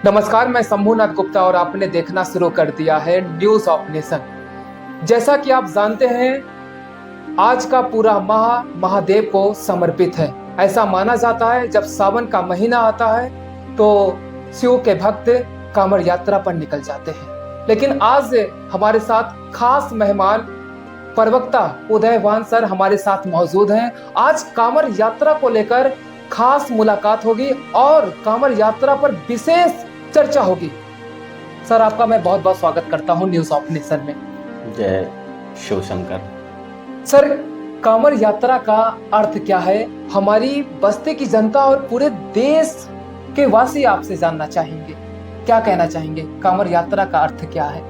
नमस्कार, मैं शंभुनाथ गुप्ता और आपने देखना शुरू कर दिया है न्यूज ऑफ नेशन। जैसा कि आप जानते हैं, आज का पूरा माह महादेव को समर्पित है। ऐसा माना जाता है जब सावन का महीना आता है तो शिव के भक्त कांवड़ यात्रा पर निकल जाते हैं। लेकिन आज हमारे साथ खास मेहमान प्रवक्ता उदयवान सर हमारे साथ मौजूद हैं। आज कांवड़ यात्रा को लेकर खास मुलाकात होगी और कांवड़ यात्रा पर विशेष चर्चा होगी। सर, आपका मैं बहुत बहुत स्वागत करता हूं न्यूज ऑफ नेशन में। जय शिव शंकर। सर, कांवड़ यात्रा का अर्थ क्या है? हमारी बस्ती की जनता और पूरे देश के वासी आपसे जानना चाहेंगे, क्या कहना चाहेंगे? कांवड़ यात्रा का अर्थ क्या है?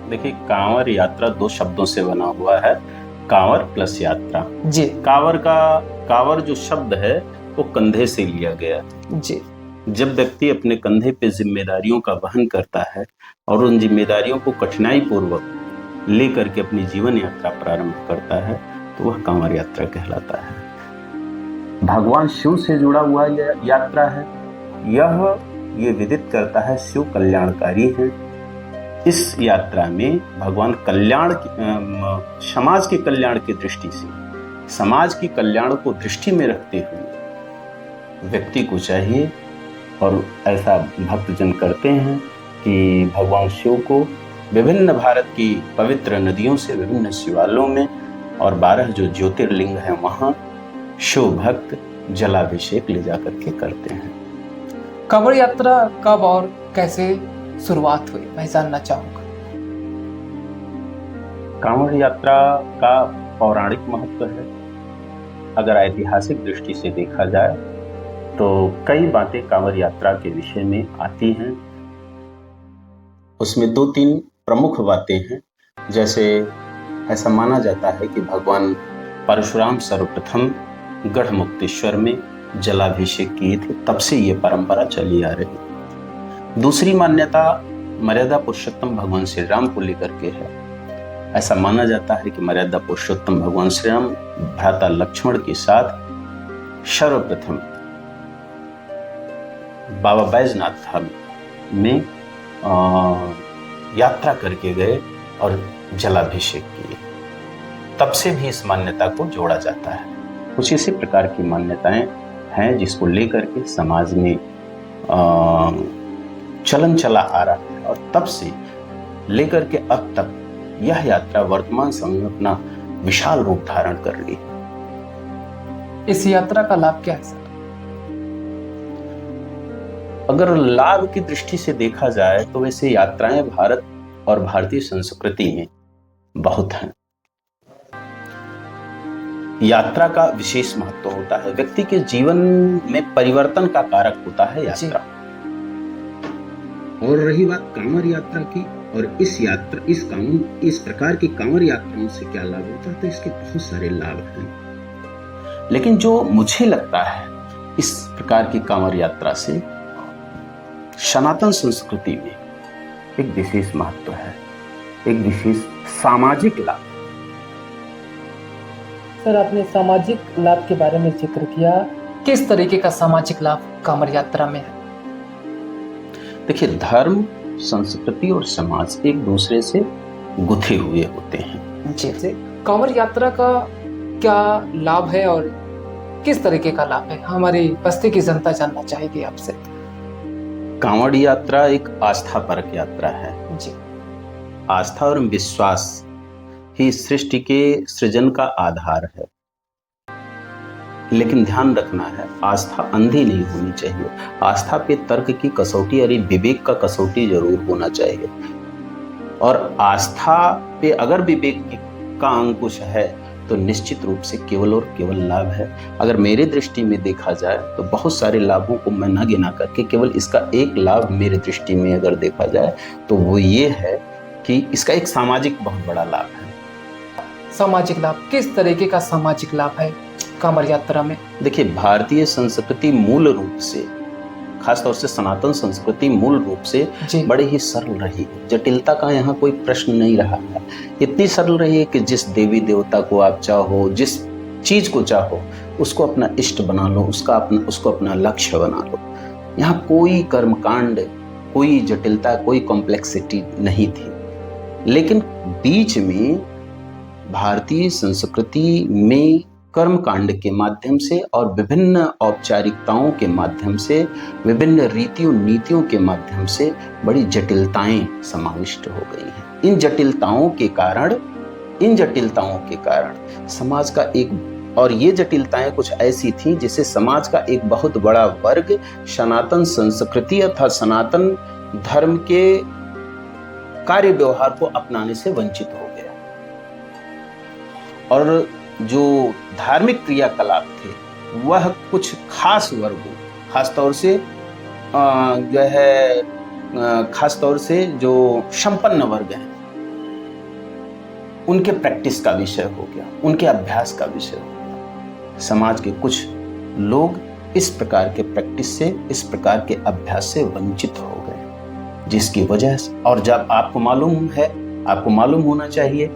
देखिए, कांवड़ यात्रा दो शब्दों से बना हुआ है, कांवड़ प्लस यात्रा जी। कांवड़ जो शब्द है वो कंधे से लिया गया जी। जब व्यक्ति अपने कंधे पे जिम्मेदारियों का वहन करता है और उन जिम्मेदारियों को कठिनाई पूर्वक लेकर के अपनी जीवन यात्रा प्रारंभ करता है तो वह कांवड़ यात्रा कहलाता है। भगवान शिव से जुड़ा हुआ यह यात्रा है। ये विदित करता है शिव कल्याणकारी है। इस यात्रा में भगवान समाज के कल्याण की दृष्टि से, समाज की कल्याण को दृष्टि में रखते हुए व्यक्ति को चाहिए, और ऐसा भक्तजन करते हैं कि भगवान शिव को विभिन्न भारत की पवित्र नदियों से, विभिन्न शिवालयों में और 12 जो ज्योतिर्लिंग हैं वहाँ शिव भक्त जलाभिषेक ले जाकर के करते हैं। कांवड़ यात्रा कब और कैसे शुरुआत हुई, मैं जानना चाहूंगा। कांवड़ यात्रा का पौराणिक महत्व है। अगर ऐतिहासिक दृष्टि से देखा जाए तो कई बातें कांवड़ यात्रा के विषय में आती हैं। उसमें 2-3 प्रमुख बातें हैं। जैसे ऐसा माना जाता है कि भगवान परशुराम सर्वप्रथम गढ़मुक्तेश्वर में जलाभिषेक किए थे, तब से ये परंपरा चली आ रही। दूसरी मान्यता मर्यादा पुरुषोत्तम भगवान श्री राम को लेकर के है। ऐसा माना जाता है कि मर्यादा पुरुषोत्तम भगवान श्री राम भ्राता लक्ष्मण के साथ सर्वप्रथम बाबा बैजनाथ धाम में यात्रा करके गए और जलाभिषेक किए। तब से भी इस मान्यता को जोड़ा जाता है। कुछ इसी प्रकार की मान्यताएं हैं जिसको लेकर के समाज में चलन चला आ रहा है, और तब से लेकर के अब तक यह यात्रा वर्तमान समय में अपना विशाल रूप धारण कर रही है। इस यात्रा का लाभ क्या है सर? अगर लाभ की दृष्टि से देखा जाए तो वैसे यात्राएं भारत और भारतीय संस्कृति में बहुत हैं। यात्रा का विशेष महत्व होता है। व्यक्ति के जीवन में परिवर्तन का कारक होता है यात्रा। और रही बात कांवड़ यात्रा की, और इस प्रकार की कांवड़ यात्राओं से क्या लाभ होता है, तो इसके बहुत सारे लाभ हैं। लेकिन जो मुझे लगता है इस प्रकार की कांवड़ यात्रा से सनातन संस्कृति में एक विशेष महत्व है, एक विशेष सामाजिक लाभ। सर, आपने सामाजिक लाभ के बारे में जिक्र किया। किस तरीके का सामाजिक लाभ कांवड़ यात्रा में है? देखिए, धर्म, संस्कृति और समाज एक दूसरे से गुथे हुए होते हैं। जी। कांवड़ यात्रा का क्या लाभ है और किस तरीके का लाभ है, हमारी बस्ती की जनता जानना चाहेगी आपसे। कांवड़ यात्रा एक आस्थापरक यात्रा है। जी। आस्था और विश्वास ही सृष्टि के सृजन का आधार है। लेकिन ध्यान रखना है, आस्था अंधी नहीं होनी चाहिए। आस्था पे तर्क की कसौटी, अरे विवेक का कसौटी जरूर होना चाहिए। और आस्था पे अगर विवेक का अंकुश है तो निश्चित रूप से केवल और केवल लाभ है। अगर मेरे दृष्टि में देखा जाए तो बहुत सारे लाभों को मैं न गिना करके केवल इसका एक लाभ मेरे दृष्टि में अगर देखा जाए तो वो ये है कि इसका एक सामाजिक बहुत बड़ा लाभ है। सामाजिक लाभ, किस तरीके का सामाजिक लाभ है कांवड़ यात्रा में? देखिए, भारतीय संस्कृति मूल रूप से, खासतौर से सनातन संस्कृति मूल रूप से बड़ी ही सरल रही है। जटिलता का यहाँ कोई प्रश्न नहीं रहा है। इतनी सरल रही है कि जिस देवी देवता को आप चाहो, जिस चीज को चाहो, उसको अपना इष्ट बना लो, उसको अपना लक्ष्य बना लो। यहाँ कोई कर्मकांड, कोई जटिलता, कोई कॉम्प्लेक्सिटी नहीं थी। लेकिन बीच में भारतीय संस्कृति में कर्म कांड के माध्यम से और विभिन्न औपचारिकताओं के माध्यम से, विभिन्न रीतियों नीतियों के माध्यम से बड़ी जटिलताएं समाविष्ट हो गई हैं। इन जटिलताओं के कारण समाज का और ये जटिलताएं कुछ ऐसी थी जिससे समाज का एक बहुत बड़ा वर्ग सनातन संस्कृति अर्थात सनातन धर्म के कार्य व्यवहार को अपनाने से वंचित हो गया। और जो धार्मिक क्रियाकलाप थे वह कुछ खास वर्गों, खासतौर से जो संपन्न वर्ग हैं उनके प्रैक्टिस का विषय हो गया, उनके अभ्यास का विषय हो गया। समाज के कुछ लोग इस प्रकार के प्रैक्टिस से, इस प्रकार के अभ्यास से वंचित हो गए, जिसकी वजह से, और जब आपको मालूम होना चाहिए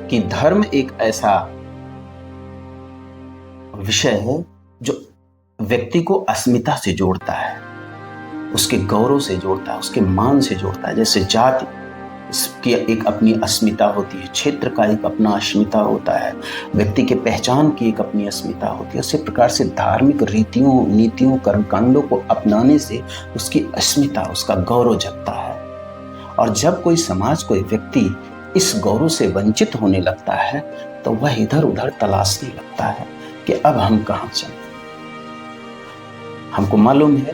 कि धर्म एक ऐसा विषय है जो व्यक्ति को अस्मिता से जोड़ता है, उसके गौरव से जोड़ता है, उसके मान से जोड़ता है। जैसे जाति की एक अपनी अस्मिता होती है, क्षेत्र का एक अपना अस्मिता होता है, व्यक्ति के पहचान की एक अपनी अस्मिता होती है, उसी प्रकार से धार्मिक रीतियों, नीतियों, कर्मकांडों को अपनाने से उसकी अस्मिता, उसका गौरव जगता है। और जब कोई समाज, कोई व्यक्ति इस गौरव से वंचित होने लगता है तो वह इधर उधर तलाशने लगता है कि अब हम कहां चलें। हमको मालूम है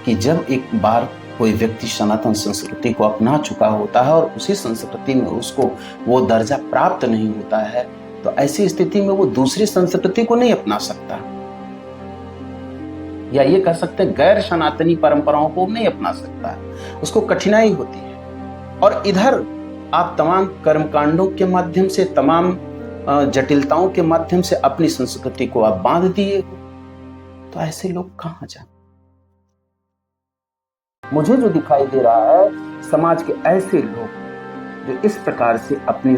कि जब एक बार कोई व्यक्ति सनातन संस्कृति को अपना चुका होता है और उसी संस्कृति में उसको वो दर्जा प्राप्त नहीं होता है, तो ऐसी स्थिति में वो दूसरी संस्कृति को नहीं अपना सकता, या ये कह सकते हैं गैर सनातनी परंपराओं को नहीं अपना सकता, उसको कठिनाई होती है। और इधर आप तमाम कर्मकांडों के माध्यम से, तमाम जटिलताओं के माध्यम से अपनी संस्कृति को आप बांध दिए हो, तो ऐसे लोग कहां जाएं? मुझे जो दिखाई दे रहा है, समाज के ऐसे लोग जो इस प्रकार से अपनी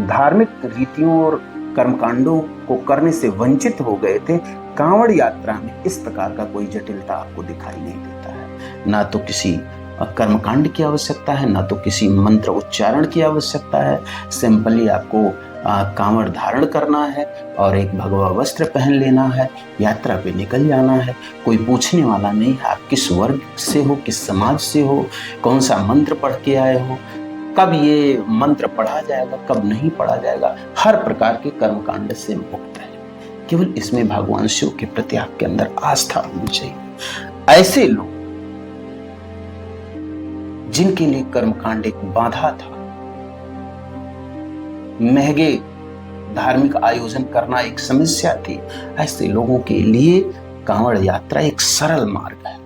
धार्मिक रीतियों और कर्मकांडों को करने से वंचित हो गए थे, कांवड़ यात्रा में इस प्रकार का कोई जटिलता आपको दिखाई नहीं देता है। ना तो किसी कर्मकांड की आवश्यकता है, ना तो किसी मंत्र उच्चारण की आवश्यकता है। सिंपली आपको कांवड़ धारण करना है और एक भगवा वस्त्र पहन लेना है, यात्रा पे निकल जाना है। कोई पूछने वाला नहीं है आप किस वर्ग से हो, किस समाज से हो, कौन सा मंत्र पढ़ के आए हो, कब ये मंत्र पढ़ा जाएगा, कब नहीं पढ़ा जाएगा। हर प्रकार के कर्मकांड से मुक्त है। केवल इसमें भगवान शिव के प्रति आपके अंदर आस्था होनी चाहिए। ऐसे लोग जिनके लिए कर्मकांड एक बाधा था, महंगे धार्मिक आयोजन करना एक समस्या थी, ऐसे लोगों के लिए कांवड़ यात्रा एक सरल मार्ग है,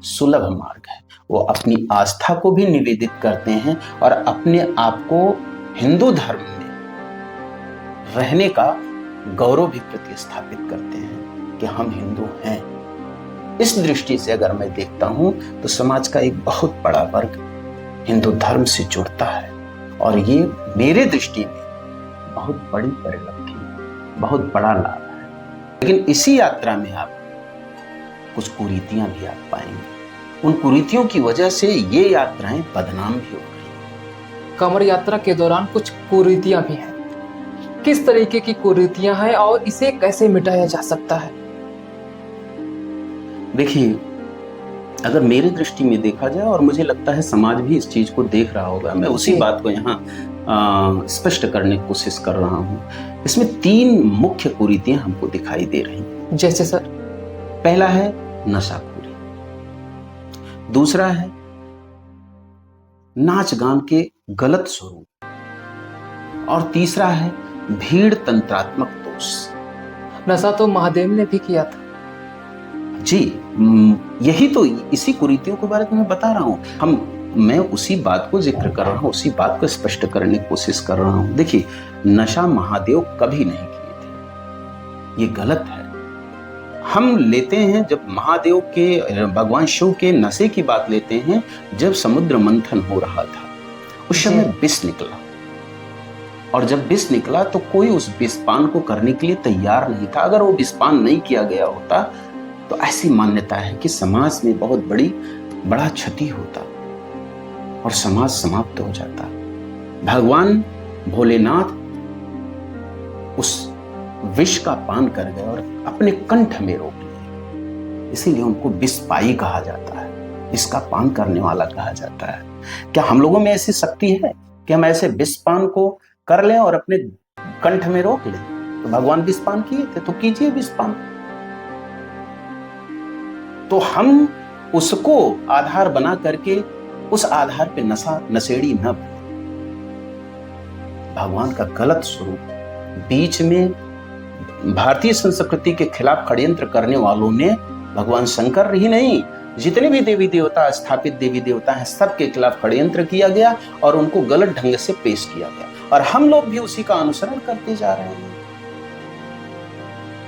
सुलभ मार्ग है। वो अपनी आस्था को भी निवेदित करते हैं और अपने आप को हिंदू धर्म में रहने का गौरव भी प्रतिस्थापित करते हैं कि हम हिंदू हैं। इस दृष्टि से अगर मैं देखता हूं तो समाज का एक बहुत बड़ा वर्ग हिंदू धर्म से जुड़ता है, और ये मेरे दृष्टि में बहुत बड़ी परिलब्धि, बहुत बड़ा लाभ है। लेकिन इसी यात्रा में आप कुछ कुरीतियां भी आप पाएंगे। उन कुरीतियों की वजह से ये यात्राएं बदनाम भी हो गई। कांवड़ यात्रा के दौरान कुछ कुरीतियां भी हैं। किस तरीके की कुरीतियां हैं और इसे कैसे मिटाया जा सकता है? देखिए, अगर मेरी दृष्टि में देखा जाए, और मुझे लगता है समाज भी इस चीज को देख रहा होगा, मैं उसी बात को यहाँ स्पष्ट करने की कोशिश कर रहा हूँ। इसमें 3 मुख्य कुरीतियां हमको दिखाई दे रही हैं। जैसे सर? पहला है नशाखोरी, दूसरा है नाच गान के गलत स्वरूप, और तीसरा है भीड़ तंत्रात्मक दोष। नशा तो महादेव ने भी किया था जी। यही तो, इसी कुरीतियों के बारे में मैं बता रहा हूँ। मैं उसी बात को जिक्र कर रहा हूँ, उसी बात को स्पष्ट करने की कोशिश कर रहा हूँ। देखिए, नशा महादेव कभी नहीं किए थे, ये गलत है। हम लेते हैं, जब महादेव के, भगवान शिव के नशे की बात लेते हैं, जब समुद्र मंथन हो रहा था उस समय विष निकला, और जब विष निकला तो कोई उस विषपान को करने के लिए तैयार नहीं था। अगर वो विषपान नहीं किया गया होता तो ऐसी मान्यता है कि समाज में बहुत बड़ी बड़ा क्षति होता और समाज समाप्त हो जाता। भगवान भोलेनाथ उस विष का पान कर गए और अपने कंठ में रोक लिए, इसीलिए उनको विषपाई कहा जाता है, इसका पान करने वाला कहा जाता है। क्या हम लोगों में ऐसी शक्ति है कि हम ऐसे विषपान को कर लें और अपने कंठ में रोक लें? तो भगवान विषपान किए थे तो कीजिए विषपान। तो हम उसको आधार बना करके उस आधार पे नशेड़ी न बने। भगवान का गलत स्वरूप बीच में भारतीय संस्कृति के खिलाफ षड्यंत्र करने वालों ने, भगवान शंकर ही नहीं, जितने भी देवी देवता, स्थापित देवी देवता हैं, सबके खिलाफ षड्यंत्र किया गया और उनको गलत ढंग से पेश किया गया, और हम लोग भी उसी का अनुसरण करते जा रहे हैं।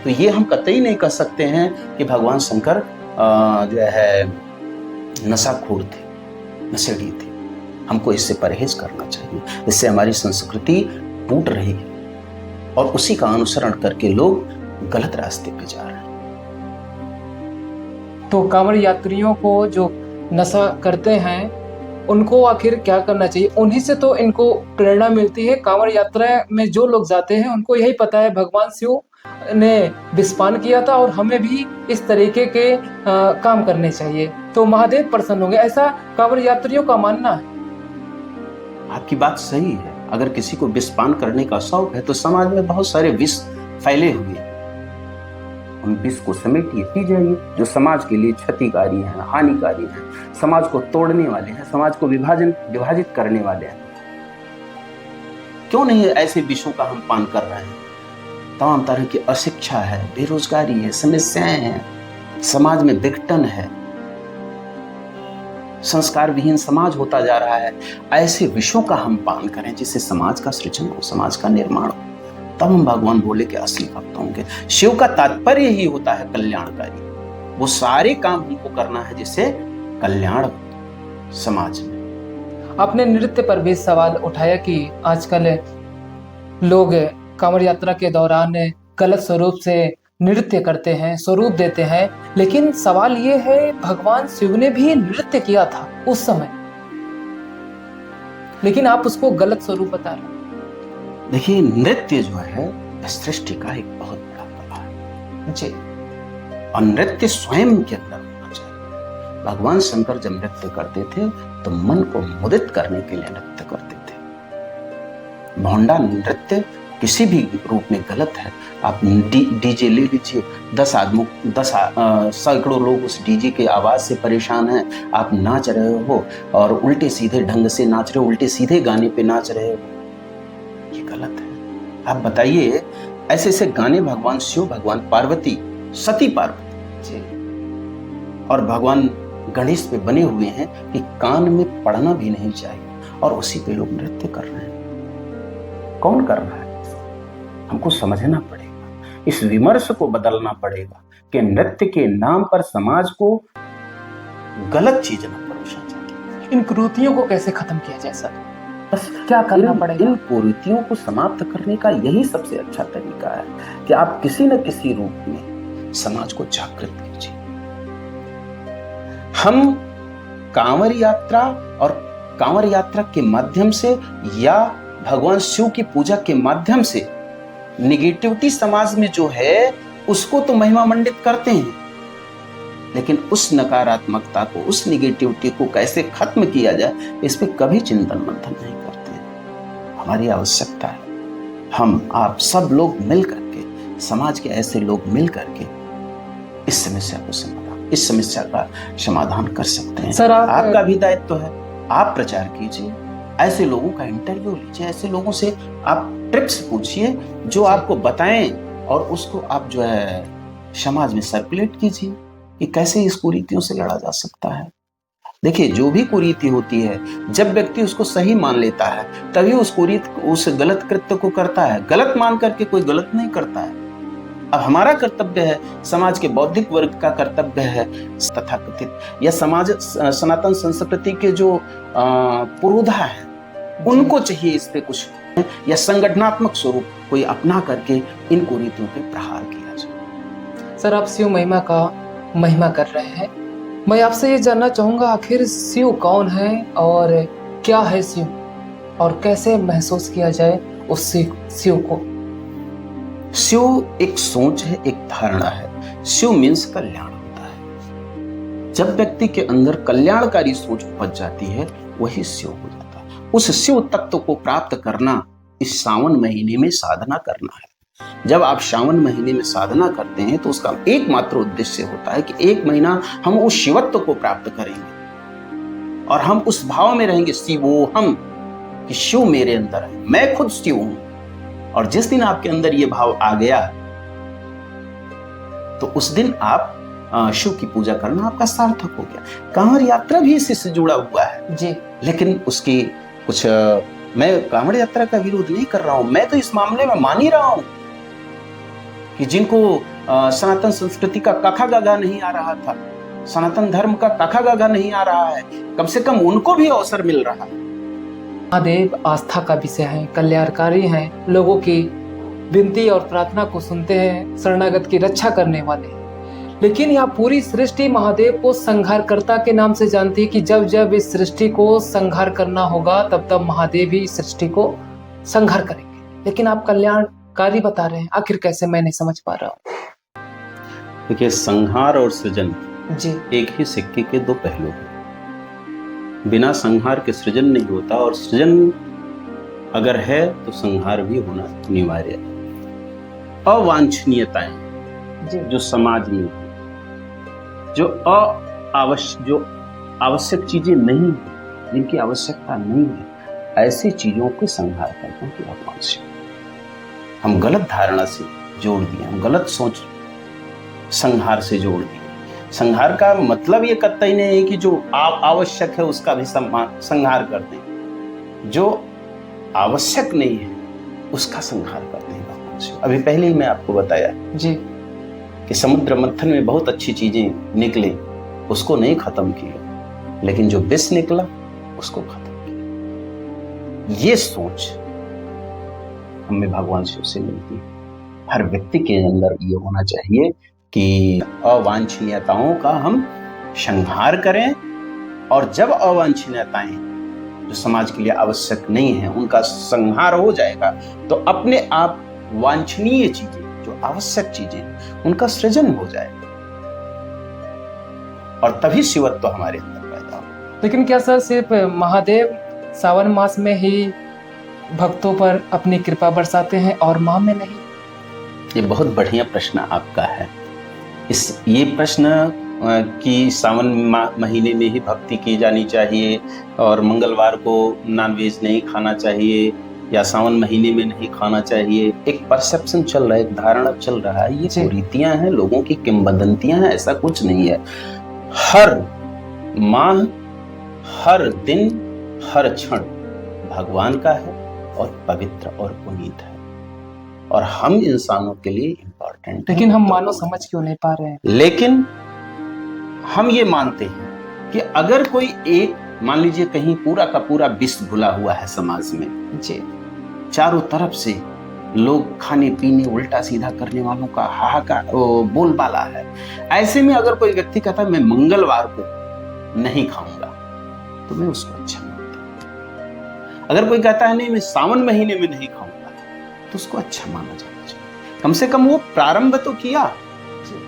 तो ये हम कतई नहीं कह सकते हैं कि भगवान शंकर जो है नशाखोर थे, नशेड़ी थे। हमको इससे परहेज करना चाहिए, इससे हमारी संस्कृति टूट रही है और उसी का अनुसरण करके लोग गलत रास्ते पे जा रहे हैं। तो कांवड़ यात्रियों को जो नशा करते हैं उनको आखिर क्या करना चाहिए? उन्हीं से तो इनको प्रेरणा मिलती है। कांवड़ यात्रा में जो लोग जाते हैं उनको यही पता है भगवान शिव ने विषपान किया था और हमें भी इस तरीके के काम करने चाहिए तो महादेव प्रसन्न होंगे, ऐसा कांवड़ यात्रियों का मानना है। आपकी बात सही है। अगर किसी को विषपान करने का शौक है तो समाज में बहुत सारे विष फैले हुए हैं, उन विष को समेटिए, पी जाइए, जो समाज के लिए क्षतिकारी हैं, हानिकारी हैं, समाज को तोड़ने वाले हैं, समाज को विभाजित करने वाले हैं। क्यों नहीं ऐसे विषयों का हम पान कर रहे हैं? तमाम तरह की अशिक्षा है, बेरोजगारी है, समस्याएं हैं, समाज में विघटन है, संस्कार विहीन समाज होता जा रहा है। ऐसे विषयों का हम पान करें जिससे समाज का सृजन हो, समाज का निर्माण हो, तब हम भगवान भोले के असली भक्त होंगे। शिव का तात्पर्य ही होता है कल्याणकारी। वो सारे काम हमको करना है जिससे कल्याण हो समाज में। आपने नृत्य पर भी सवाल उठाया कि आजकल लोग कांवड़ यात्रा के दौरान गलत स्वरूप से नृत्य करते हैं, स्वरूप देते हैं, लेकिन सवाल ये है भगवान शिव ने भी नृत्य किया था उस समय, लेकिन आप उसको गलत स्वरूप बता रहे हैं। देखिए, नृत्य जो है सृष्टि का एक बहुत बड़ा कला है जी, और नृत्य स्वयं के अंदर होना चाहिए। भगवान शंकर जब नृत्य करते थे तो मन को मुदित करने के लिए नृत्य करते थे। भोंडा नृत्य किसी भी रूप में गलत है। आप डीजे ले लीजिए, 10 सैकड़ों लोग उस डीजे के आवाज से परेशान हैं, आप नाच रहे हो और उल्टे सीधे ढंग से नाच रहे हो, उल्टे सीधे गाने पे नाच रहे हो, ये गलत है। आप बताइए, ऐसे ऐसे गाने भगवान शिव, भगवान पार्वती, सती पार्वती जी और भगवान गणेश पे बने हुए हैं कि कान में पड़ना भी नहीं चाहिए, और उसी पे लोग नृत्य कर रहे हैं। कौन कर रहा है? हमको समझना पड़ेगा, इस विमर्श को बदलना पड़ेगा कि नृत्य के नाम पर समाज को गलत चीज न परोसा जाए। इन कुरीतियों को कैसे खत्म किया जाए सर? बस क्या करना पड़ेगा? इन कुरीतियों को समाप्त करने का यही सबसे अच्छा तरीका है कि आप किसी न किसी रूप में समाज को जागृत कीजिए। हम कांवड़ यात्रा और कांवड़ यात्रा के माध्यम से या भगवान शिव की पूजा के माध्यम से निगेटिविटी समाज में जो है उसको तो महिमा मंडित करते हैं, लेकिन उस नकारात्मकता को, उस निगेटिविटी को कैसे खत्म किया जाए, इस पे कभी चिंतन मंथन नहीं करते। हमारी आवश्यकता है हम आप सब लोग मिल करके, समाज के ऐसे लोग मिल करके इस समस्या का समाधान कर सकते हैं। सर, आपका भी दायित्व है, आप प्रचार कीजिए, ऐसे लोगों का इंटरव्यू लीजिए, ऐसे लोगों से आप टिप्स पूछिए जो आपको बताएं और उसको आप जो है समाज में सर्कुलेट कीजिए कि कैसे इस कुरीतियों से लड़ा जा सकता है। देखिए, जो भी कुरीति होती है, जब व्यक्ति उसको सही मान लेता है तभी उस गलत कृत्य को करता है। गलत मान करके कोई गलत नहीं करता है। अब हमारा कर्तव्य है, समाज के बौद्धिक वर्ग का कर्तव्य है, तथाकथित या समाज सनातन संस्कृति के जो पुरोधा है उनको चाहिए इस पे कुछ या संगठनात्मक स्वरूप कोई अपना करके इन कुरीतियों पे प्रहार किया जाए। सर, आप शिव महिमा का महिमा कर रहे हैं, मैं आपसे ये जानना चाहूंगा, आखिर शिव कौन है और क्या है शिव, और कैसे महसूस किया जाए उस शिव को? शिव एक सोच है, एक धारणा है। शिव मीन्स कल्याण होता है। जब व्यक्ति के अंदर कल्याणकारी सोच उपज जाती है, वही शिव हो जाता है। उस शिव तत्व को प्राप्त करना इस सावन महीने में साधना करना है। जब आप श्रावण महीने में साधना करते हैं तो उसका एकमात्र उद्देश्य होता है कि एक महीना हम उस शिवत्व को प्राप्त करेंगे और हम उस भाव में रहेंगे, शिवोहम, कि शिव मेरे अंदर है, मैं खुद शिव हूं। और जिस दिन आपके अंदर ये भाव आ गया तो उस दिन आप शिव की पूजा करना आपका सार्थक हो गया। कांवड़ यात्रा भी इसी से जुड़ा हुआ है जी, लेकिन उसकी कुछ मैं कांवड़ यात्रा का विरोध नहीं कर रहा हूं। मैं तो इस मामले में मान ही रहा हूं कि जिनको सनातन संस्कृति का काखा गागा नहीं आ रहा था, सनातन धर्म का काखा गागा नहीं आ रहा है, कम से कम उनको भी अवसर मिल रहा है। महादेव आस्था का विषय है, कल्याणकारी हैं, लोगों की विनती और प्रार्थना को सुनते हैं, शरणागत की रक्षा करने वाले हैं। लेकिन यह पूरी सृष्टि महादेव को संहारकर्ता के नाम से जानती है कि जब जब इस सृष्टि को संहार करना होगा तब तब महादेव ही इस सृष्टि को संहार करेंगे। लेकिन आप कल्याणकारी बता रहे हैं, आखिर कैसे? मैं नहीं समझ पा रहा हूँ। देखिए, संहार और सृजन जी, एक ही सिक्के के दो पहलू हैं। बिना संहार के सृजन नहीं होता और सृजन अगर है तो संहार भी होना अनिवार्य है। अवांछनीयताएं जी, जो समाज में, जो आवश्यक चीजें नहीं है, जिनकी आवश्यकता नहीं है, ऐसी चीजों के संहार करने की आवश्यकता। हम गलत धारणा से जोड़ दिए, हम गलत सोच संहार से जोड़ दिए। संहार का मतलब ये कतई नहीं है कि जो आवश्यक है उसका भी संहार कर दें, जो आवश्यक नहीं है उसका संहार करते हैं भगवान शिव। अभी पहले ही मैं आपको बताया जी, कि समुद्र मंथन में बहुत अच्छी चीजें निकले, उसको नहीं खत्म किया, लेकिन जो विष निकला उसको खत्म किया। ये सोच हमें भगवान शिव से मिलती है। हर व्यक्ति के अंदर ये होना चाहिए कि अवांछनीयताओं का हम संहार करें, और जब अवांछनीयताएं जो समाज के लिए आवश्यक नहीं है उनका संहार हो जाएगा तो अपने आप वांछनीय चीजें, जो आवश्यक चीजें, उनका सृजन हो जाएगा और तभी शिवत्व हमारे अंदर पैदा होगा। लेकिन क्या सर सिर्फ महादेव सावन मास में ही भक्तों पर अपनी कृपा बरसाते हैं और माह में नहीं? ये बहुत बढ़िया प्रश्न आपका है। ये प्रश्न कि सावन महीने में ही भक्ति की जानी चाहिए और मंगलवार को नॉनवेज नहीं खाना चाहिए या सावन महीने में नहीं खाना चाहिए, एक परसेप्शन चल रहा है, एक धारणा चल रहा है। ये रीतियां हैं, लोगों की किंवदंतियां हैं, ऐसा कुछ नहीं है। हर माह, हर दिन, हर क्षण भगवान का है और पवित्र और पुनीत है और हम इंसानों के लिए इम्पोर्टेंट है। लेकिन हम मानो समझ क्यों नहीं पा रहे हैं? लेकिन हम ये मानते हैं कि अगर कोई एक, मान लीजिए कहीं पूरा का पूरा विष घुला हुआ है समाज में जी, चारों तरफ से लोग खाने पीने उल्टा सीधा करने वालों का हाहाकार बोलबाला है, ऐसे में अगर कोई व्यक्ति कहता है मैं मंगलवार को नहीं खाऊंगा तो मैं उसको अच्छा मानता हूं। अगर कोई कहता है नहीं मैं सावन महीने में नहीं खाऊंगा तो उसको अच्छा माना जाना चाहिए। कम से कम वो प्रारंभ तो किया,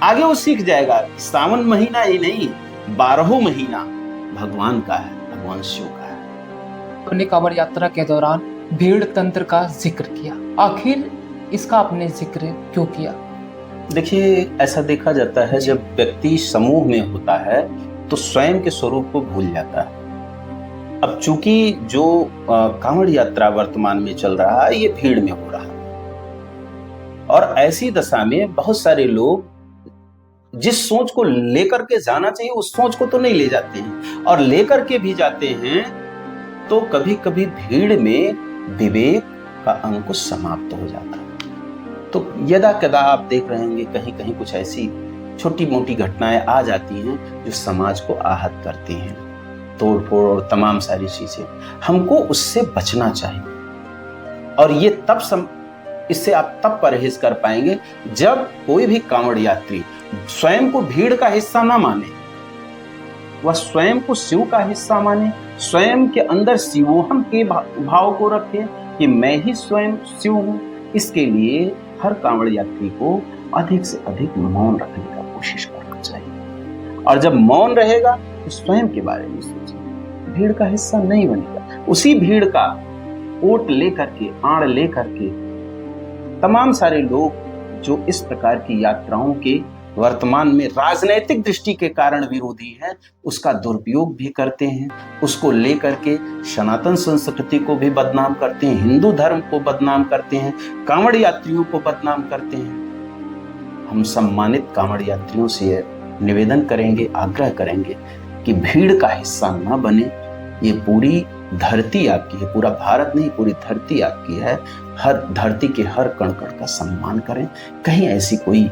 आगे वो सीख जाएगा। सावन महीना ही नहीं, 12 महीना भगवान का है, भगवान शिव का है। अपनी कांवड़ यात्रा के दौरान भीड़ तंत्र का जिक्र किया, आखिर इसका आपने जिक्र क्यों किया? देखिए, ऐसा देखा जाता है जब व्यक्ति समूह में होता है तो स्वयं के स्वरूप को भूल जाता है। अब चूंकि जो कांवड़ यात्रा वर्तमान में चल रहा है ये भीड़ में हो रहा है और ऐसी दशा में बहुत सारे लोग जिस सोच को लेकर के जाना चाहिए उस सोच को तो नहीं ले जाते हैं, और लेकर के भी जाते हैं तो कभी कभी भीड़ में विवेक का अंकुश समाप्त हो जाता है। तो यदा कदा आप देख रहे होंगे कहीं कहीं कुछ ऐसी छोटी मोटी घटनाएं आ जाती हैं जो समाज को आहत करती हैं, तोड़ फोड़ और तमाम सारी चीजें। हमको उससे बचना चाहिए और ये इससे आप तब परहेज कर पाएंगे जब कोई भी कांवड़ यात्री स्वयं को भीड़ का हिस्सा ना माने, वह स्वयं को शिव का हिस्सा माने, स्वयं के अंदर शिवोहम के भाव को रखे कि मैं ही स्वयं शिव हूं। इसके लिए हर कांवड़ यात्री को अधिक से अधिक मौन रखने का कोशिश करना चाहिए। और जब मौन रहेगा तो स्वयं के बारे में सोचे, भीड़ का हिस्सा नहीं बनेगा। उसी भीड़ का ओट लेकर के, आड़ लेकर के तमाम सारे लोग जो इस प्रकार की यात्राओं के वर्तमान में राजनैतिक दृष्टि के कारण विरोधी हैं, उसका दुरुपयोग भी करते हैं। उसको लेकर के सनातन संस्कृति को भी बदनाम करते हैं, हिंदू धर्म को बदनाम करते हैं, कांवड़ यात्रियों को बदनाम करते हैं। हम सम्मानित कांवड़ यात्रियों से निवेदन करेंगे, आग्रह करेंगे कि भीड़ का हिस्सा न बने। ये पूरी धरती आपकी है, पूरा भारत नहीं, पूरी धरती आपकी है। हर धरती के हर कण कण का सम्मान करें। कहीं ऐसी कोई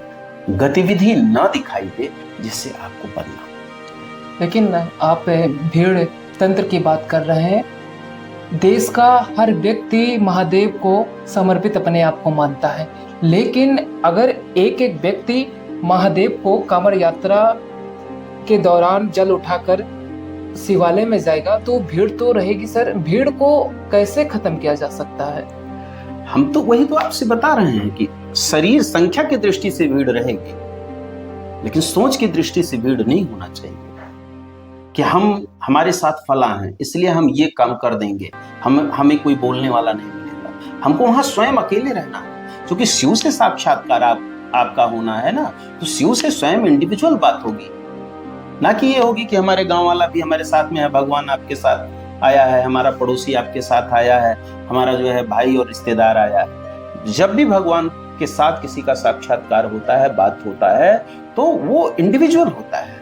गतिविधि न दिखाई दे जिससे आपको बदनाम। लेकिन आप भीड़ तंत्र की बात कर रहे हैं। देश का हर व्यक्ति महादेव को समर्पित अपने आप को मानता है, लेकिन अगर एक एक व्यक्ति महादेव को कांवड़ यात्रा के दौरान जल उठाकर शिवालय में जाएगा तो भीड़ तो रहेगी सर। भीड़ को कैसे खत्म किया जा सकता है? हम तो वही तो आपसे बता रहे हैं कि शरीर संख्या की दृष्टि से भीड़ रहेगी, लेकिन सोच की दृष्टि से भीड़ नहीं होना चाहिए कि हमारे साथ फला हैं इसलिए हम ये काम कर देंगे, हमें कोई बोलने वाला नहीं मिलेगा। हमको वहां स्वयं अकेले रहना है, क्योंकि शिव से साक्षात्कार आपका होना है ना, तो शिव से स्वयं इंडिविजुअल बात होगी, ना कि ये होगी कि हमारे गांव वाला भी हमारे साथ में है, भगवान आपके साथ आया है, हमारा पड़ोसी आपके साथ आया है, हमारा जो है भाई और रिश्तेदार आया है। जब भी भगवान के साथ किसी का साक्षात्कार होता है, बात होता है, तो वो इंडिविजुअल होता है।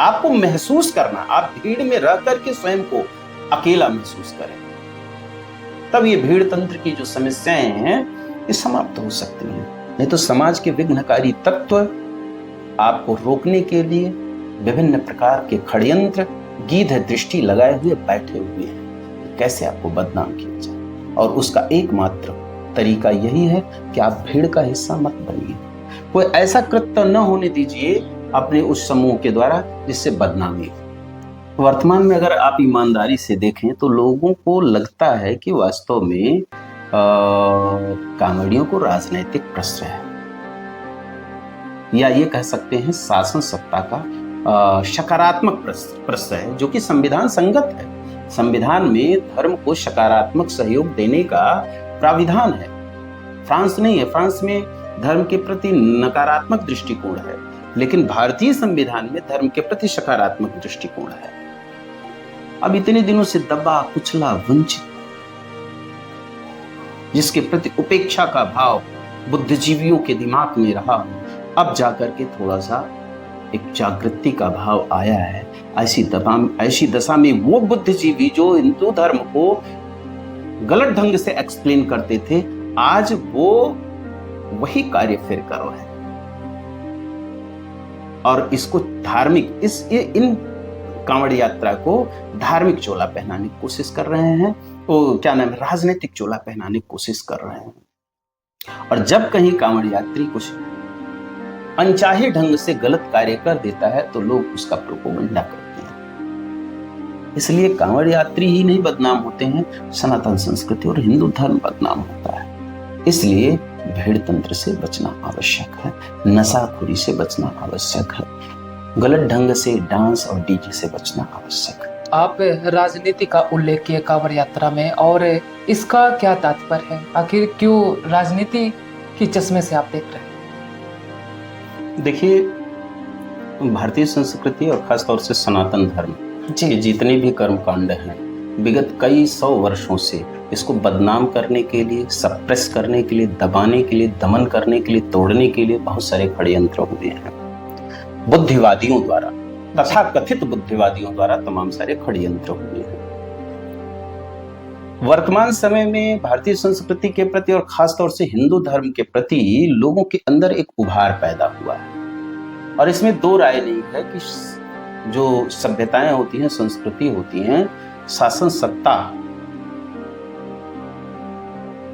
आपको महसूस करना, आप भीड़ में रह करके स्वयं को अकेला महसूस करें, तब ये भीड़ तंत्र की जो समस्याएं हैं ये समाप्त हो सकती हैं। नहीं तो समाज के विघ्नकारी तत्व आपको रोकने के लिए विभिन्न प्रकार के षड्यंत्र, गीध दृष्टि लगाए हुए बैठे हुए हैं, कैसे आपको बदनाम किया जाए। और उसका एकमात्र तरीका यही है कि आप भीड़ का हिस्सा मत बनिए। कोई ऐसा कृत्य न होने दीजिए अपने उस समूह के द्वारा जिससे बदनामी। वर्तमान में अगर आप ईमानदारी से देखें तो लोगों को लगता है कि वास्तव में कांवड़ियों को राजनीतिक प्रश्न है, या ये कह सकते हैं शासन सत्ता का सकारात्मक प्रश्न है, जो कि संविधान संगत है। संविधान में धर्म को सकारात्मक सहयोग देने का प्राविधान है। फ्रांस नहीं है, फ्रांस में धर्म के प्रति नकारात्मक दृष्टिकोण है, लेकिन भारतीय संविधान में धर्म के प्रति सकारात्मक दृष्टिकोण है। अब इतने दिनों से दबा, कुचला, वंचित, जिसके प्रति उपेक्षा का भाव बुद्धिजीवियों के दिमाग में रहा, अब जाकर के थोड़ा सा एक जागृति का भाव आया है। ऐसी दशा में वो बुद्धिजीवी जो हिंदू धर्म को गलत ढंग से एक्सप्लेन करते थे, आज वो वही कार्य फिर कर रहे हैं और इसको धार्मिक, इन कांवड़ यात्रा को धार्मिक चोला पहनाने की कोशिश कर रहे हैं। वो क्या नाम है, राजनीतिक चोला पहनाने की कोशिश कर रहे हैं। और जब कहीं कांवड़ यात्री कुछ अनचाहे ढंग से गलत कार्य कर देता है तो लोग उसका प्रोपोगंडा करते हैं। इसलिए कांवड़ यात्री ही नहीं बदनाम होते हैं, सनातन संस्कृति और हिंदू धर्म बदनाम होता है। इसलिए भीड़ तंत्र से बचना आवश्यक है, नशाखोरी से बचना आवश्यक है, गलत ढंग से डांस और डीजे से बचना आवश्यक है। आप राजनीति का उल्लेख किए कांवड़ यात्रा में, और इसका क्या तात्पर्य है? आखिर क्यों राजनीति की चश्मे से आप देख रहे हैं? देखिए, भारतीय संस्कृति और खासतौर से सनातन धर्म के जितने भी कर्मकांड हैं, विगत कई 100 वर्षों से इसको बदनाम करने के लिए, सप्रेस करने के लिए, दबाने के लिए, दमन करने के लिए, तोड़ने के लिए बहुत सारे षड्यंत्र हुए हैं। बुद्धिवादियों द्वारा, तथा कथित बुद्धिवादियों द्वारा तमाम सारे षड्यंत्र हुए हैं। वर्तमान समय में भारतीय संस्कृति के प्रति और खासतौर से हिंदू धर्म के प्रति लोगों के अंदर एक उभार पैदा हुआ है, और इसमें दो राय नहीं है कि जो सभ्यताएं होती हैं, संस्कृति होती हैं, शासन सत्ता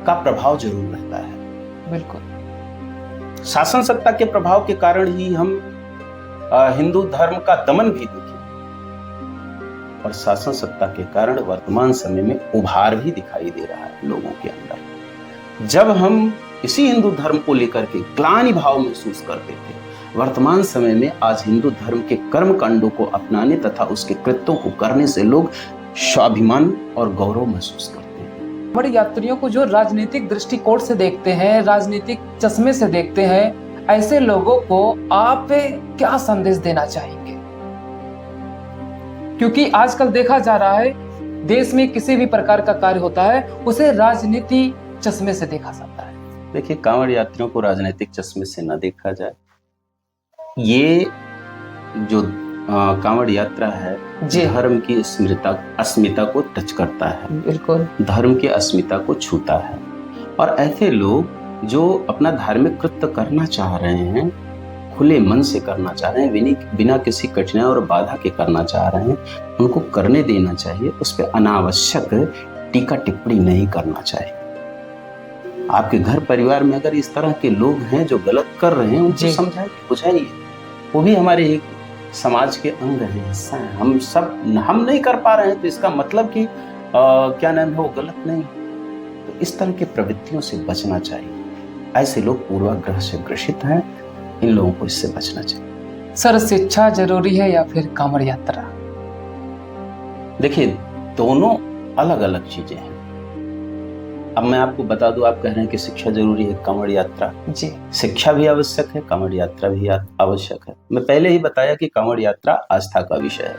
का प्रभाव जरूर रहता है। बिल्कुल, शासन सत्ता के प्रभाव के कारण ही हम हिंदू धर्म का दमन भी देखें और शासन सत्ता के कारण वर्तमान समय में उभार भी दिखाई दे रहा है लोगों के अंदर। जब हम इसी हिंदू धर्म को लेकर के ग्लानि भाव महसूस करते थे, वर्तमान समय में आज हिंदू धर्म के कर्म कांडों को अपनाने तथा उसके कृत्यों को करने से लोग स्वाभिमान और गौरव महसूस करते हैं। हमारे यात्रियों को जो राजनीतिक दृष्टिकोण से देखते हैं, राजनीतिक चश्मे से देखते हैं, ऐसे लोगों को आप क्या संदेश देना चाहेंगे? क्योंकि आजकल देखा जा रहा है, देश में किसी भी प्रकार का कार्य होता है उसे राजनीति चश्मे से देखा जाता है। देखिए, कांवड़ यात्रियों को राजनीतिक चश्मे से न देखा जाए। ये जो कांवड़ यात्रा है धर्म की अस्मिता को टच करता है, बिल्कुल धर्म की अस्मिता को छूता है। और ऐसे लोग जो अपना धार्मिक कृत्य करना चाह रहे हैं, खुले मन से करना चाह रहे हैं, बिना किसी कठिनाई और बाधा के करना चाह रहे हैं, उनको करने देना चाहिए। उस पर अनावश्यक टीका टिप्पणी नहीं करना चाहिए। आपके घर परिवार में अगर इस तरह के लोग हैं जो गलत कर रहे हैं, उनको समझाइए, बुझाइए। वो भी हमारे एक समाज के अंग हैं, हिस्सा हैं। हम नहीं कर पा रहे हैं तो इसका मतलब कि क्या नाम है, वो गलत नहीं। तो इस तरह की प्रवृत्तियों से बचना चाहिए। ऐसे लोग पूर्वाग्रह से ग्रसित हैं, इन लोगों को इससे बचना चाहिए। सर, शिक्षा जरूरी है या फिर कांवड़ यात्रा? देखिए, दोनों अलग अलग चीजें हैं। अब मैं आपको बता दूं, आप कह रहे हैं कि शिक्षा जरूरी है, कांवड़ यात्रा जी, शिक्षा भी आवश्यक है, कांवड़ यात्रा भी आवश्यक है। मैं पहले ही बताया कि कांवड़ यात्रा आस्था का विषय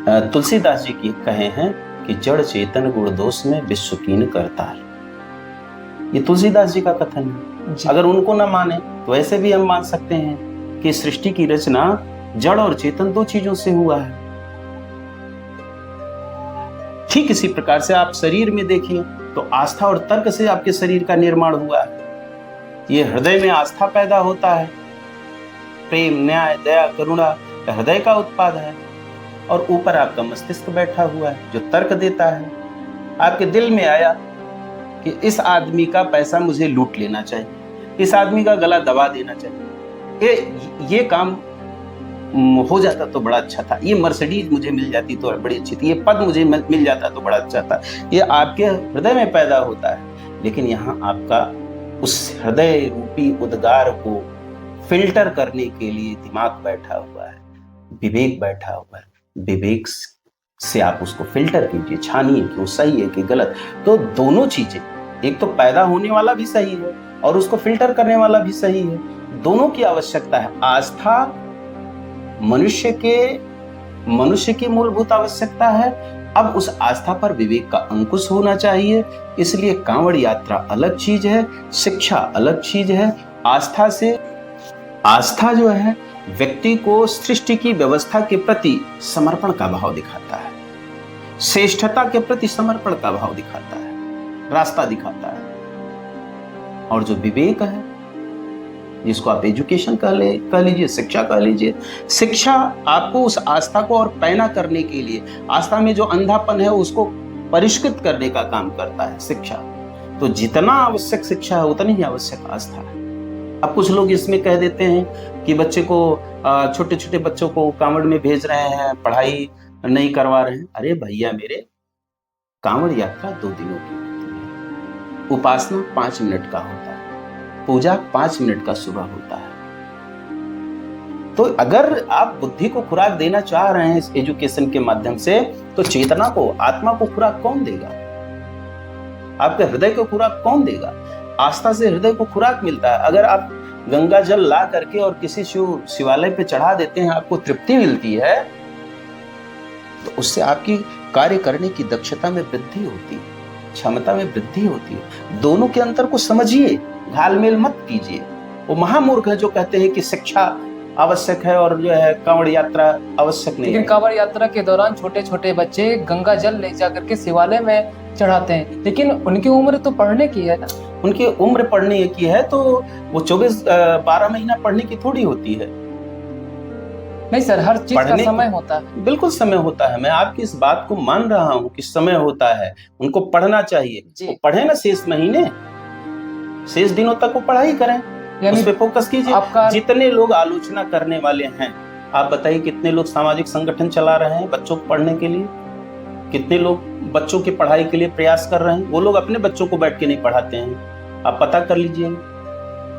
है। तुलसीदास जी की कहे हैं कि जड़ चेतन गुण दोष में विश्व कीन करतार। ये तुलसीदास जी का कथन है। अगर उनको ना माने तो ऐसे भी हम मान सकते हैं कि सृष्टि की रचना जड़ और चेतन दो चीजों से हुआ है। ठीक इसी प्रकार से आप शरीर में देखिए तो आस्था और तर्क से आपके शरीर का निर्माण हुआ है। ये हृदय में आस्था पैदा होता है। प्रेम, न्याय, दया, करुणा हृदय का उत्पाद है। और ऊपर आपका मस्तिष्क बैठा हुआ है जो तर्क देता है। आपके दिल में आया कि इस आदमी का पैसा मुझे लूट लेना चाहिए, इस आदमी का गला दबा देना चाहिए, ये काम हो जाता तो बड़ा अच्छा था, ये मर्सिडीज मुझे मिल जाती तो बड़ी अच्छी थी, ये पद मुझे मिल जाता तो बड़ा अच्छा था। ये आपके हृदय में पैदा होता है। लेकिन यहाँ आपका उस हृदय रूपी उद्गार को फिल्टर करने के लिए दिमाग बैठा हुआ है, विवेक बैठा हुआ है। विवेक से आप उसको फिल्टर कीजिए, छानिए कि वो सही है कि गलत। तो दोनों चीजें, एक तो पैदा होने वाला भी सही है और उसको फिल्टर करने वाला भी सही है। दोनों की आवश्यकता है। आस्था मनुष्य की मूलभूत आवश्यकता है। अब उस आस्था पर विवेक का अंकुश होना चाहिए। इसलिए कांवड़ यात्रा अलग चीज है, शिक्षा अलग चीज है। आस्था जो है व्यक्ति को सृष्टि की व्यवस्था के प्रति समर्पण का भाव दिखाता है, श्रेष्ठता के प्रति समर्पण का भाव दिखाता है, रास्ता दिखाता है। और जो विवेक है, जिसको आप एजुकेशन कह लीजिए, शिक्षा कह लीजिए, शिक्षा आपको उस आस्था को और पैना करने के लिए, आस्था में जो अंधापन है उसको परिष्कृत करने का काम करता है शिक्षा। तो जितना आवश्यक शिक्षा है उतनी ही आवश्यक आस्था है। अब कुछ लोग इसमें कह देते हैं कि बच्चे को, छोटे छोटे बच्चों को कांवड़ में भेज रहे हैं, पढ़ाई नहीं करवा रहे हैं। अरे भैया मेरे, कांवड़ यात्रा 2 दिनों की होती है। उपासना 5 मिनट का होता है, पूजा 5 मिनट का सुबह होता है। तो अगर आप बुद्धि को खुराक देना चाह रहे हैं इस एजुकेशन के माध्यम से, तो चेतना को, आत्मा को खुराक कौन देगा? आपके हृदय को खुराक कौन देगा? आस्था से हृदय को खुराक मिलता है। अगर आप गंगा जल ला करके और किसी शिवालय पे चढ़ा देते हैं, आपको तृप्ति मिलती है, तो उससे आपकी कार्य करने की दक्षता में वृद्धि होती है, क्षमता में वृद्धि होती है। दोनों के अंतर को समझिए, घालमेल मत कीजिए। वो महामूर्ख है जो कहते हैं कि शिक्षा आवश्यक है और जो है कांवड़ यात्रा आवश्यक नहीं है। लेकिन कांवड़ यात्रा के दौरान छोटे छोटे बच्चे गंगा जल ले जाकर के शिवालय में चढ़ाते हैं, लेकिन उनकी उम्र तो पढ़ने की है ना। उनकी उम्र पढ़ने की है तो वो 12 महीना पढ़ने की थोड़ी होती है। नहीं सर, हर चीज का समय होता है। बिल्कुल समय होता है, मैं आपकी इस बात को मान रहा हूँ कि समय होता है, उनको पढ़ना चाहिए। वो पढ़े ना शेष महीने, शेष दिनों तक वो पढ़ाई करें, उस पे फोकस कीजिए। जितने लोग आलोचना करने वाले हैं आप बताइए कितने लोग सामाजिक संगठन चला रहे हैं बच्चों को पढ़ने के लिए, कितने लोग बच्चों की पढ़ाई के लिए प्रयास कर रहे हैं। वो लोग अपने बच्चों को बैठ के नहीं पढ़ाते हैं, आप पता कर लीजिए।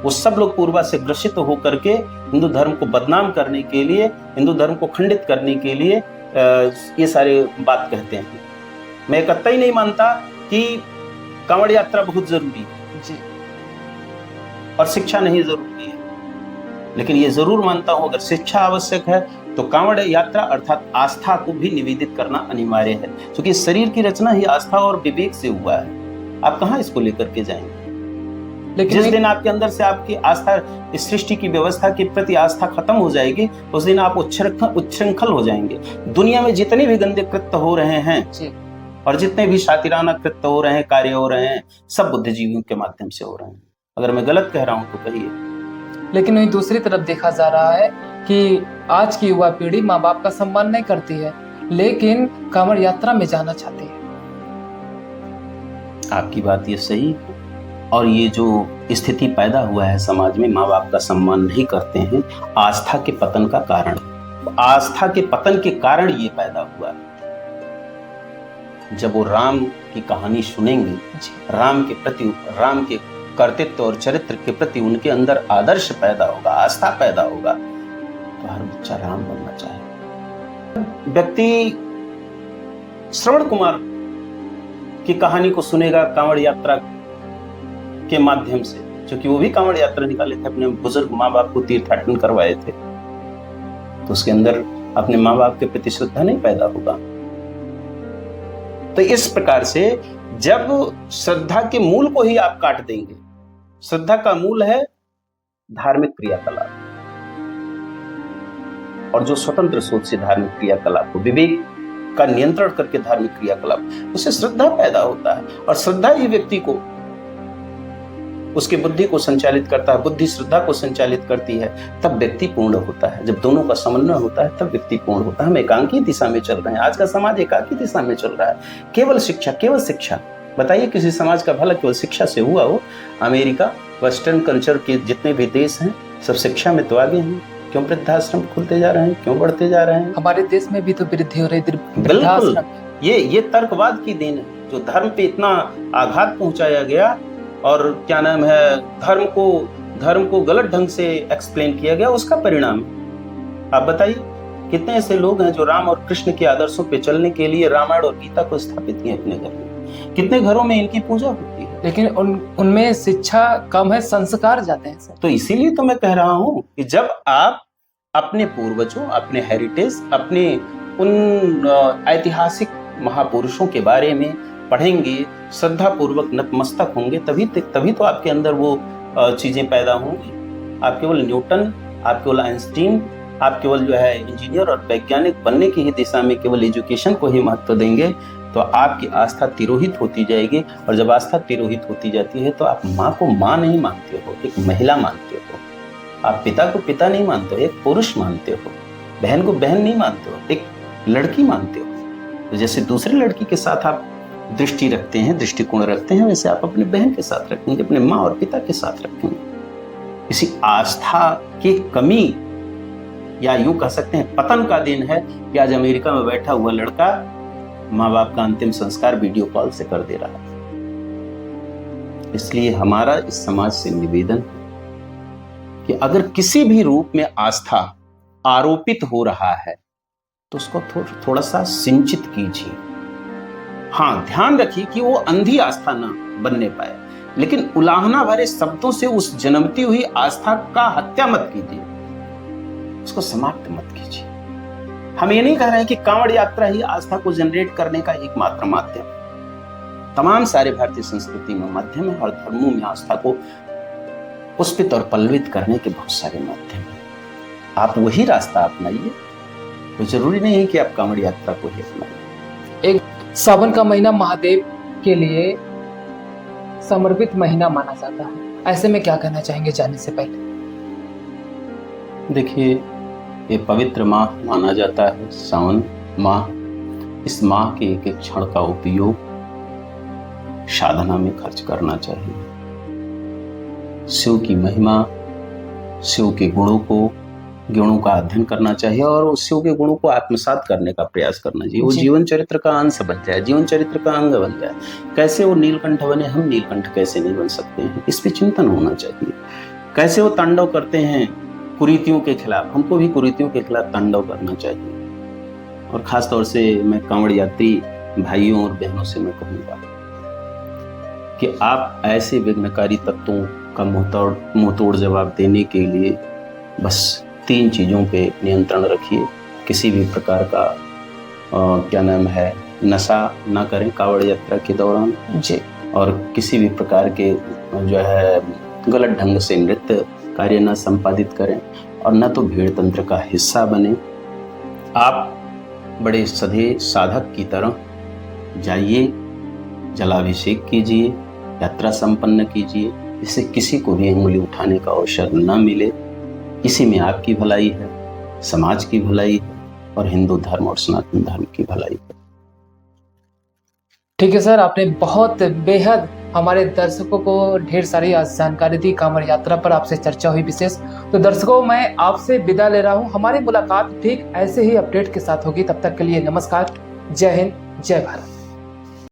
वो सब लोग पूर्वा से ग्रसित होकर के हिंदू धर्म को बदनाम करने के लिए, हिंदू धर्म को खंडित करने के लिए ये सारे बात कहते हैं। मैं कतई नहीं मानता कि कांवड़ यात्रा बहुत जरूरी है जी, और शिक्षा नहीं जरूरी है, लेकिन ये जरूर मानता हूं अगर शिक्षा आवश्यक है तो कांवड़ यात्रा अर्थात आस्था को भी निवेदित करना अनिवार्य है, क्योंकि शरीर की रचना ही आस्था और विवेक से हुआ है। आप कहां इसको लेकर के जाएंगे? लेकिन जिस दिन आपके अंदर से आपकी आस्था, इस सृष्टि की व्यवस्था के प्रति आस्था खत्म हो जाएगी, उस दिन आप उच्छृंखल हो जाएंगे। दुनिया में जितने भी गंदे कृत्य हो रहे हैं जी, और जितने भी शातिराना कृत्य हो रहे हैं, कार्य हो रहे हैं, सब बुद्धिजीवियों के माध्यम से हो रहे हैं। अगर मैं गलत कह रहा हूं तो कहिए। लेकिन वहीं दूसरी तरफ देखा जा रहा है कि आज की युवा पीढ़ी माँ बाप का सम्मान नहीं करती है, लेकिन कांवड़ यात्रा में जाना चाहती है। आपकी बात ये सही है, और ये जो स्थिति पैदा हुआ है समाज में, माँ बाप का सम्मान नहीं करते हैं, आस्था के पतन का कारण, आस्था के पतन के कारण ये पैदा हुआ है। जब वो राम की कहानी सुनेंगे, राम के प्रति, राम के कर्तृत्व और चरित्र के प्रति उनके अंदर आदर्श पैदा होगा, आस्था पैदा होगा, तो हर बच्चा राम बनना चाहेगा। व्यक्ति श्रवण कुमार की कहानी को सुनेगा कांवड़ यात्रा के माध्यम से, क्योंकि वो भी कांवड़ यात्रा निकाले थे, अपने बुजुर्ग माँ बाप को तीर्थाटन करवाए थे, तो उसके अंदर अपने माँ बाप के प्रति श्रद्धा नहीं पैदा होगा। तो इस प्रकार से जब श्रद्धा के मूल को ही आप काट देंगे, श्रद्धा का मूल है धार्मिक क्रियाकलाप, और जो स्वतंत्र सोच से धार्मिक क्रियाकलाप को, विवेक का नियंत्रण करके धार्मिक क्रियाकलाप, उससे श्रद्धा पैदा होता है, और श्रद्धा ही व्यक्ति को, उसके बुद्धि को संचालित करता है, बुद्धि श्रद्धा को संचालित करती है, तब व्यक्ति पूर्ण होता है। जब दोनों का समन्वय होता है तब व्यक्ति पूर्ण होता है। हम एकांकी दिशा में चल रहे हैं, आज का समाज एकाकी दिशा में चल रहा है। केवल शिक्षा, केवल शिक्षा। बताइए किसी समाज का भला केवल शिक्षा से हुआ हो? अमेरिका, वेस्टर्न कल्चर के जितने भी देश हैं, सब शिक्षा में तो आगे हैं। क्यों वृद्धाश्रम खुलते जा रहे हैं, क्यों बढ़ते जा रहे हैं? हमारे देश में भी तो वृद्धि हो रही है बिल्कुल, वृद्धाश्रम। ये तर्कवाद की देन है, जो धर्म पे इतना आघात पहुंचाया गया, और क्या नाम है, धर्म को गलत ढंग से एक्सप्लेन किया गया, उसका परिणाम। आप बताइए कितने ऐसे लोग हैं जो राम और कृष्ण के आदर्शों पे चलने के लिए रामायण और गीता को स्थापित किए अपने घर में। कितने घरों में इनकी पूजा होती है, लेकिन उनमें शिक्षा कम है, संस्कार जाते हैं सर। तो इसीलिए तो मैं कह रहा हूं कि जब आप अपने पूर्वजों, अपने हेरिटेज, अपने उन ऐतिहासिक महापुरुषों के बारे में पढ़ेंगे, श्रद्धा पूर्वक नतमस्तक होंगे, तभी तो आपके अंदर वो चीजें पैदा होंगी। आप केवल न्यूटन, आप केवल आइंस्टीन, आप केवल जो है इंजीनियर और वैज्ञानिक बनने की ही दिशा में केवल एजुकेशन को ही महत्व देंगे, तो आपकी आस्था तिरोहित होती जाएगी। और जब आस्था तिरोहित होती जाती है तो आप माँ को माँ नहीं मानते हो, एक महिला मानते हो। आप पिता को पिता नहीं मानते हो, एक पुरुष मानते हो। बहन को बहन नहीं मानते हो, एक लड़की मानते हो। तो जैसे दूसरे लड़की के साथ आप दृष्टि रखते हैं, दृष्टिकोण रखते हैं, वैसे आप अपने बहन के साथ रखेंगे, अपने माँ और पिता के साथ रखेंगे। इसी आस्था की कमी, या यूं कह सकते हैं पतन का दिन है कि आज अमेरिका में बैठा हुआ लड़का माँ बाप का अंतिम संस्कार वीडियो कॉल से कर दे रहा है। इसलिए हमारा इस समाज से निवेदन है कि अगर किसी भी रूप में आस्था आरोपित हो रहा है तो उसको थोड़ा सा सिंचित कीजिए। हाँ, ध्यान रखिए कि वो अंधी आस्था ना बनने पाए, लेकिन उलाहना भरे शब्दों से उस जन्मती हुई आस्था का हत्या मत कीजिए, उसको समाप्त मत कीजिए। हम ये नहीं कह रहे हैं कि कांवड़ यात्रा ही आस्था को जनरेट करने का एकमात्र माध्यम। तमाम सारे भारतीय संस्कृति में माध्यम है, और धर्मों में आस्था को पुष्पित और पल्लवित करने के बहुत सारे माध्यम हैं। आप वही रास्ता अपनाइए, तो जरूरी नहीं है कि आप कांवड़ यात्रा को ही अपनाइए। एक सावन का महीना महादेव के लिए समर्पित महीना माना जाता है, ऐसे में क्या कहना चाहेंगे जाने से पहले? देखिए, ये पवित्र माह माना जाता है, सावन माह। इस माह के एक एक क्षण का उपयोग साधना में खर्च करना चाहिए। शिव की महिमा, शिव के गुणों को गुणों का अध्ययन करना चाहिए और उसके के गुणों को आत्मसात करने का प्रयास करना चाहिए। वो जी। जीवन चरित्र का अंश बन जाए, जीवन चरित्र का अंग बन जाए। कैसे वो नीलकंठ बने, हम नीलकंठ कैसे नहीं बन सकते हैं, इस पे चिंतन होना चाहिए। कैसे वो तांडव करते हैं कुरीतियों के खिलाफ, हमको भी कुरीतियों के खिलाफ तांडव करना चाहिए। और खास तौर से मैं कांवड़ यात्री भाइयों और बहनों से मैं कहूँगा कि आप ऐसे विघ्नकारी तत्वों का मुंहतोड़ जवाब देने के लिए बस 3 चीज़ों पे नियंत्रण रखिए। किसी भी प्रकार का क्या नाम है, नशा ना करें कांवड़ यात्रा के दौरान जी। और किसी भी प्रकार के जो है गलत ढंग से नृत्य कार्य न संपादित करें और न तो भीड़ तंत्र का हिस्सा बने। आप बड़े सधे साधक की तरह जाइए, जलाभिषेक कीजिए, यात्रा संपन्न कीजिए, जिससे किसी को भी उंगली उठाने का अवसर न मिले। इसी में आपकी भलाई है, समाज की भलाई है और हिंदू धर्म और सनातन धर्म की भलाई है। ठीक है सर, आपने बहुत बेहद हमारे दर्शकों को ढेर सारी आज जानकारी दी। कांवड़ यात्रा पर आपसे चर्चा हुई विशेष। तो दर्शकों, मैं आपसे विदा ले रहा हूं। हमारी मुलाकात ठीक ऐसे ही अपडेट के साथ होगी। तब तक के लिए नमस्कार, जय हिंद, जय भारत।